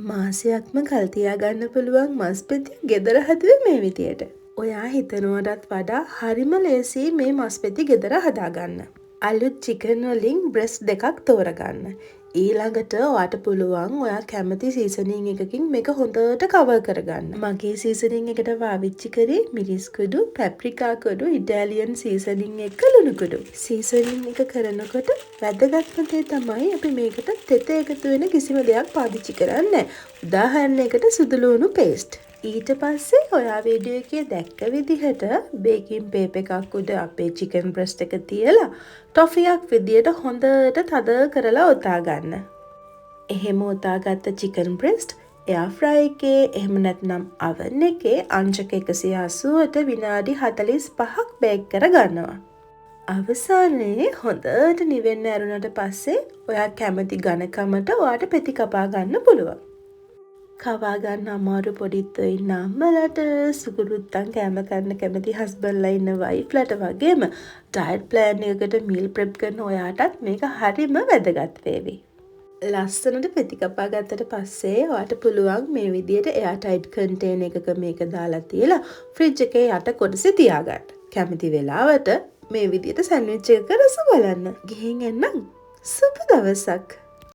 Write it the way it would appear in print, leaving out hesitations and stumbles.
මාසයක්ම කල් තියාගන්න පුළුවන් මස් පෙති ගෙදර හැදුවේ මේ විදියට. ඔයා හිතනවටත් වඩා හරිම ලේසි මේ මස් පෙති ගෙදර හදාගන්න. අලුත් චිකන් වලින් බ්‍රෙස්ට් දෙකක් තෝරගන්න. ඊළඟට ඔයාට පුළුවන් ඔයා කැමති සීසනින් එකකින් මේක හොඳට කවර් කරගන්න. මගේ සීසනින් එකට පාවිච්චි කරේ මිරිස් කුඩු, පැප්‍රිකා කුඩු, ඉටාලියන් සීසනින් එක ලුණු කුඩු. සීසනින් එක කරනකොට වැදගත්ම දේ තමයි අපි මේකට තෙත එකතු වෙන කිසිම දෙයක් පාවිච්චි කරන්නේ නැහැ. උදාහරණයකට සුදු ලුණු පේස්ට්. ඊට පස්සේ ඔයා වීඩියෝ එකේ දැක්ක විදිහට බේකින් පේපර් එකක් උඩ අපේ චිකන් බ්‍රෙස්ට් එක තියලා ටොෆියක් විදියට හොඳට තද කරලා ඔතා ගන්න. එහෙම ඔතාගත්ත චිකන් බ්‍රෙස්ට් එයා ෆ්‍රයි එකේ එහෙම නැත්නම් oven එකේ අංශක 180ට විනාඩි 45ක් බේක් කරගන්නවා. අවසානයේ හොඳට නිවෙන්න ඇරුණට පස්සේ ඔයා කැමති ඝනකමට ඔයාට පෙති කපා ගන්න පුළුවන්. කවා ගන්න අමාරු පොඩිත් ඉන්න අම්මලට, සුකුරුත්තන් කෑම කන්න කැමති හස්බන්ඩ්ලා ඉන්න වයිෆ්ලට වගේම ඩයට් ප්ලෑන් එකකට මීල් ප්‍රෙප් කරන ඔයාටත් මේක හරිම වැදගත් වේවි. ලස්සනට පෙති කපා ගත්තට පස්සේ ඔයාට පුළුවන් මේ විදියට එයාටයිට් කන්ටේනර් එකක මේක දාලා තියලා ෆ්‍රිජ් එකේ යට කොටසේ තියාගන්න. කැමති වෙලාවට මේ විදියට සැන්ඩ්විච් එකක රස බලන්න. ගිහින් එන්නම්. සුබ දවසක්.